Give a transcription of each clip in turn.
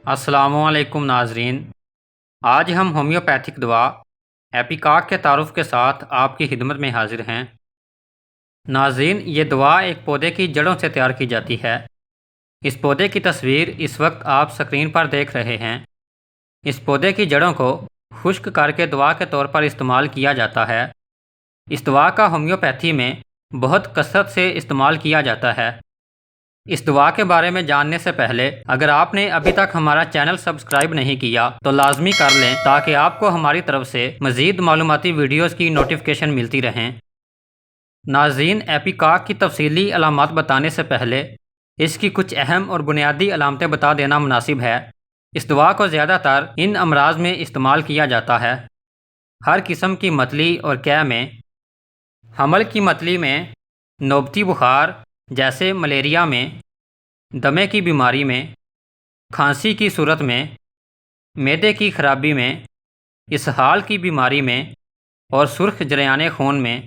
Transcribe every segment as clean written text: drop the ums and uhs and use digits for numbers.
السلام علیکم ناظرین، آج ہم ہومیوپیتھک دوا ایپیکاک کے تعارف کے ساتھ آپ کی خدمت میں حاضر ہیں۔ ناظرین، یہ دوا ایک پودے کی جڑوں سے تیار کی جاتی ہے۔ اس پودے کی تصویر اس وقت آپ سکرین پر دیکھ رہے ہیں۔ اس پودے کی جڑوں کو خشک کر کے دوا کے طور پر استعمال کیا جاتا ہے۔ اس دوا کا ہومیوپیتھی میں بہت کثرت سے استعمال کیا جاتا ہے۔ اس دوا کے بارے میں جاننے سے پہلے اگر آپ نے ابھی تک ہمارا چینل سبسکرائب نہیں کیا تو لازمی کر لیں تاکہ آپ کو ہماری طرف سے مزید معلوماتی ویڈیوز کی نوٹیفیکیشن ملتی رہیں۔ ناظرین، ایپیکاک کی تفصیلی علامات بتانے سے پہلے اس کی کچھ اہم اور بنیادی علامتیں بتا دینا مناسب ہے۔ اس دوا کو زیادہ تر ان امراض میں استعمال کیا جاتا ہے: ہر قسم کی متلی اور قے میں، حمل کی متلی میں، نوبتی بخار جیسے ملیریا میں، دمے کی بیماری میں، کھانسی کی صورت میں، معدے کی خرابی میں، اسہال کی بیماری میں اور سرخ جریان خون میں۔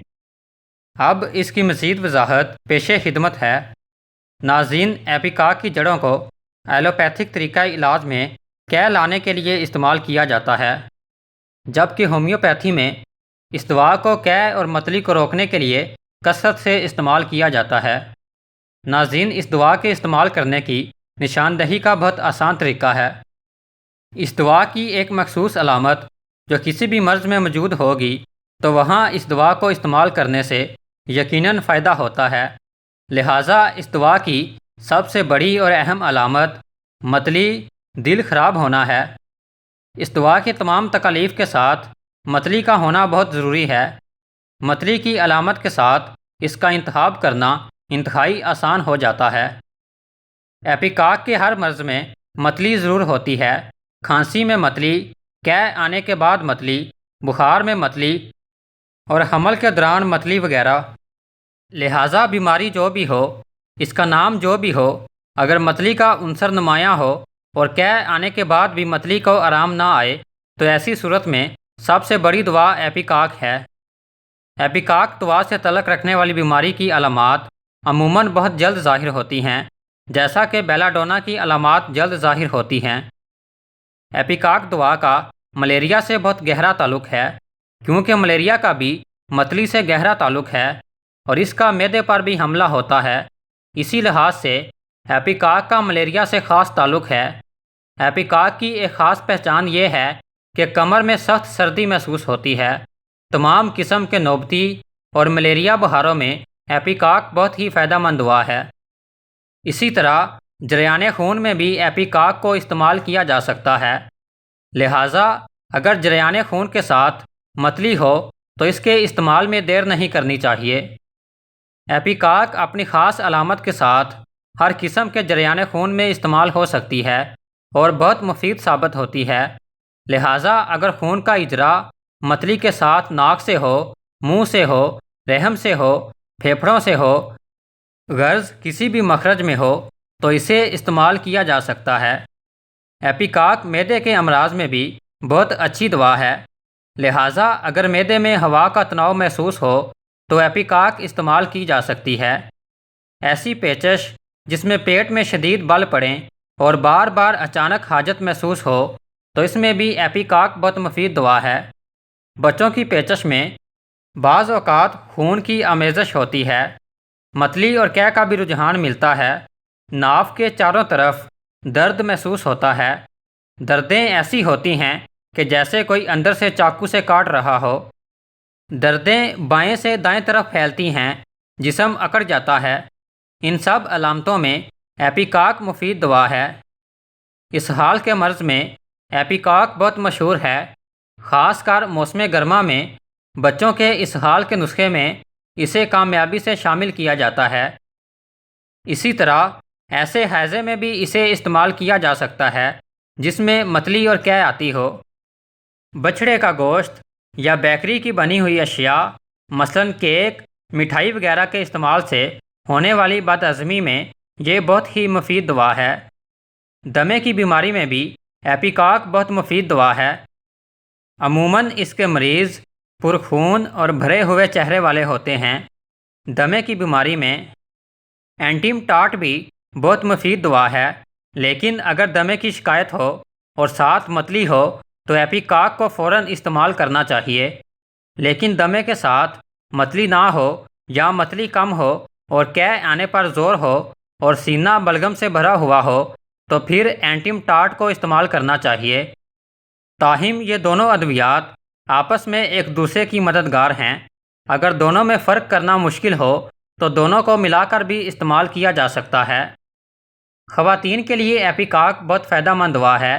اب اس کی مزید وضاحت پیش خدمت ہے۔ ناظرین، ایپیکاک کی جڑوں کو ایلوپیتھک طریقہ علاج میں قے لانے کے لیے استعمال کیا جاتا ہے، جبکہ ہومیوپیتھی میں اس دوا کو قے اور متلی کو روکنے کے لیے کثرت سے استعمال کیا جاتا ہے۔ ناظرین، اس دوا کے استعمال کرنے کی نشاندہی کا بہت آسان طریقہ ہے۔ اس دوا کی ایک مخصوص علامت جو کسی بھی مرض میں موجود ہوگی تو وہاں اس دوا کو استعمال کرنے سے یقیناً فائدہ ہوتا ہے۔ لہٰذا اس دوا کی سب سے بڑی اور اہم علامت متلی، دل خراب ہونا ہے۔ اس دوا کی تمام تکالیف کے ساتھ متلی کا ہونا بہت ضروری ہے۔ متلی کی علامت کے ساتھ اس کا انتخاب کرنا انتہائی آسان ہو جاتا ہے۔ ایپیکاک کے ہر مرض میں متلی ضرور ہوتی ہے: کھانسی میں متلی، قے آنے کے بعد متلی، بخار میں متلی اور حمل کے دوران متلی وغیرہ۔ لہٰذا بیماری جو بھی ہو، اس کا نام جو بھی ہو، اگر متلی کا عنصر نمایاں ہو اور قے آنے کے بعد بھی متلی کو آرام نہ آئے تو ایسی صورت میں سب سے بڑی دوا ایپیکاک ہے۔ ایپیکاک دوا سے تعلق رکھنے والی بیماری کی علامات عموماً بہت جلد ظاہر ہوتی ہیں، جیسا کہ بیلا ڈونا کی علامات جلد ظاہر ہوتی ہیں۔ ایپیکاک دوا کا ملیریا سے بہت گہرا تعلق ہے، کیونکہ ملیریا کا بھی متلی سے گہرا تعلق ہے اور اس کا معدے پر بھی حملہ ہوتا ہے۔ اسی لحاظ سے ایپیکاک کا ملیریا سے خاص تعلق ہے۔ ایپیکاک کی ایک خاص پہچان یہ ہے کہ کمر میں سخت سردی محسوس ہوتی ہے۔ تمام قسم کے نوبتی اور ملیریا بخاروں میں ایپیکاک بہت ہی فائدہ مند دوا ہے۔ اسی طرح جریان خون میں بھی ایپیکاک کو استعمال کیا جا سکتا ہے۔ لہٰذا اگر جریان خون کے ساتھ متلی ہو تو اس کے استعمال میں دیر نہیں کرنی چاہیے۔ ایپیکاک اپنی خاص علامت کے ساتھ ہر قسم کے جریان خون میں استعمال ہو سکتی ہے اور بہت مفید ثابت ہوتی ہے۔ لہٰذا اگر خون کا اجرا متلی کے ساتھ ناک سے ہو، منہ سے ہو، رحم سے ہو، پھیپھڑوں سے ہو، غرض کسی بھی مخرج میں ہو تو اسے استعمال کیا جا سکتا ہے۔ ایپیکاک معدے کے امراض میں بھی بہت اچھی دوا ہے۔ لہٰذا اگر معدے میں ہوا کا تناؤ محسوس ہو تو ایپیکاک استعمال کی جا سکتی ہے۔ ایسی پیچش جس میں پیٹ میں شدید بل پڑیں اور بار بار اچانک حاجت محسوس ہو تو اس میں بھی ایپیکاک بہت مفید دوا ہے۔ بچوں کی پیچش میں بعض اوقات خون کی آمیزش ہوتی ہے، متلی اور قے کا بھی رجحان ملتا ہے، ناف کے چاروں طرف درد محسوس ہوتا ہے، دردیں ایسی ہوتی ہیں کہ جیسے کوئی اندر سے چاقو سے کاٹ رہا ہو، دردیں بائیں سے دائیں طرف پھیلتی ہیں، جسم اکڑ جاتا ہے۔ ان سب علامتوں میں ایپیکاک مفید دوا ہے۔ اسہال کے مرض میں ایپیکاک بہت مشہور ہے، خاص کر موسم گرما میں بچوں کے اسہال کے نسخے میں اسے کامیابی سے شامل کیا جاتا ہے۔ اسی طرح ایسے ہیضے میں بھی اسے استعمال کیا جا سکتا ہے جس میں متلی اور قے آتی ہو۔ بچھڑے کا گوشت یا بیکری کی بنی ہوئی اشیاء مثلاً کیک، مٹھائی وغیرہ کے استعمال سے ہونے والی بد ہضمی میں یہ بہت ہی مفید دوا ہے۔ دمے کی بیماری میں بھی ایپیکاک بہت مفید دوا ہے۔ عموماً اس کے مریض پرخون اور بھرے ہوئے چہرے والے ہوتے ہیں۔ دمے کی بیماری میں اینٹیم ٹاٹ بھی بہت مفید دوا ہے۔ لیکن اگر دمے کی شکایت ہو اور ساتھ متلی ہو تو ایپیکاک کو فوراً استعمال کرنا چاہیے۔ لیکن دمے کے ساتھ متلی نہ ہو یا متلی کم ہو اور قے آنے پر زور ہو اور سینہ بلغم سے بھرا ہوا ہو تو پھر اینٹیمٹاٹ کو استعمال کرنا چاہیے۔ تاہم یہ دونوں ادویات آپس میں ایک دوسرے کی مددگار ہیں۔ اگر دونوں میں فرق کرنا مشکل ہو تو دونوں کو ملا کر بھی استعمال کیا جا سکتا ہے۔ خواتین کے لیے ایپیکاک بہت فائدہ مند دوا ہے۔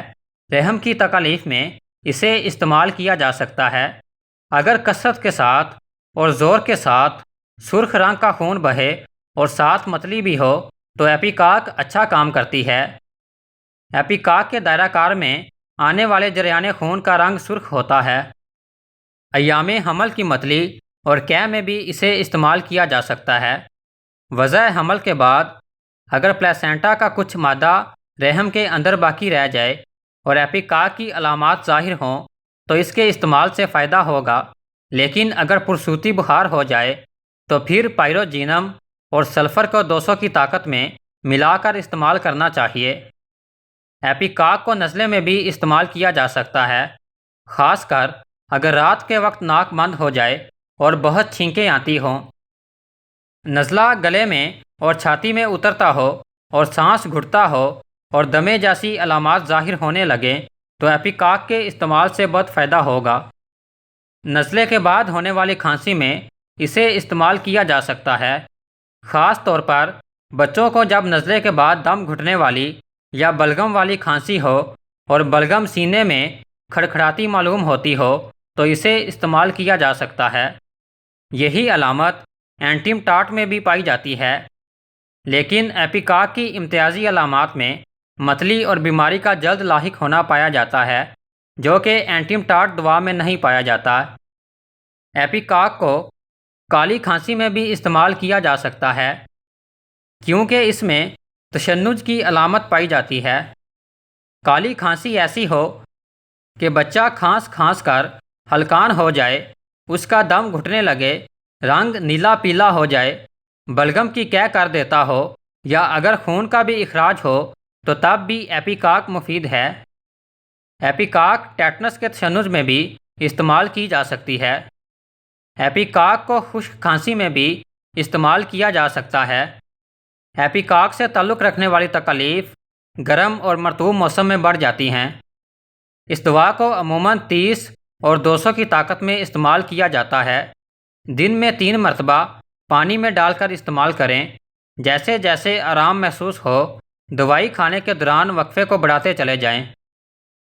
رحم کی تکالیف میں اسے استعمال کیا جا سکتا ہے۔ اگر کثرت کے ساتھ اور زور کے ساتھ سرخ رنگ کا خون بہے اور ساتھ متلی بھی ہو تو ایپیکاک اچھا کام کرتی ہے۔ ایپیکاک کے دائرہ کار میں آنے والے جریان خون کا رنگ سرخ ہوتا ہے۔ ایام حمل کی متلی اور قے میں بھی اسے استعمال کیا جا سکتا ہے۔ وضع حمل کے بعد اگر پلیسینٹا کا کچھ مادہ رحم کے اندر باقی رہ جائے اور ایپیکاک کی علامات ظاہر ہوں تو اس کے استعمال سے فائدہ ہوگا، لیکن اگر پرسوتی بخار ہو جائے تو پھر پائروجینم اور سلفر کو 200 کی طاقت میں ملا کر استعمال کرنا چاہیے۔ ایپیکاک کو نزلے میں بھی استعمال کیا جا سکتا ہے، خاص کر اگر رات کے وقت ناک بند ہو جائے اور بہت چھینکیں آتی ہوں۔ نزلہ گلے میں اور چھاتی میں اترتا ہو اور سانس گھٹتا ہو اور دمے جیسی علامات ظاہر ہونے لگیں تو ایپیکاک کے استعمال سے بہت فائدہ ہوگا۔ نزلے کے بعد ہونے والی کھانسی میں اسے استعمال کیا جا سکتا ہے، خاص طور پر بچوں کو جب نزلے کے بعد دم گھٹنے والی یا بلغم والی کھانسی ہو اور بلغم سینے میں کھڑکھڑاتی معلوم ہوتی ہو تو اسے استعمال کیا جا سکتا ہے۔ یہی علامت اینٹیمٹاٹ میں بھی پائی جاتی ہے، لیکن ایپیکاک کی امتیازی علامات میں متلی اور بیماری کا جلد لاحق ہونا پایا جاتا ہے، جو کہ اینٹیمٹاٹ دوا میں نہیں پایا جاتا۔ ایپیکاک کو کالی کھانسی میں بھی استعمال کیا جا سکتا ہے، کیونکہ اس میں تشنج کی علامت پائی جاتی ہے۔ کالی کھانسی ایسی ہو کہ بچہ کھانس کھانس کر ہلکان ہو جائے، اس کا دم گھٹنے لگے، رنگ نیلا پیلا ہو جائے، بلغم کی قے کر دیتا ہو یا اگر خون کا بھی اخراج ہو تو تب بھی ایپیکاک مفید ہے۔ ایپیکاک ٹیٹنس کے تشنج میں بھی استعمال کی جا سکتی ہے۔ ایپیکاک کو خشک کھانسی میں بھی استعمال کیا جا سکتا ہے۔ ایپیکاک سے تعلق رکھنے والی تکالیف گرم اور مرطوب موسم میں بڑھ جاتی ہیں۔ اس دوا کو عموماً 30 اور 200 کی طاقت میں استعمال کیا جاتا ہے۔ دن میں 3 مرتبہ پانی میں ڈال کر استعمال کریں۔ جیسے جیسے آرام محسوس ہو، دوائی کھانے کے دوران وقفے کو بڑھاتے چلے جائیں۔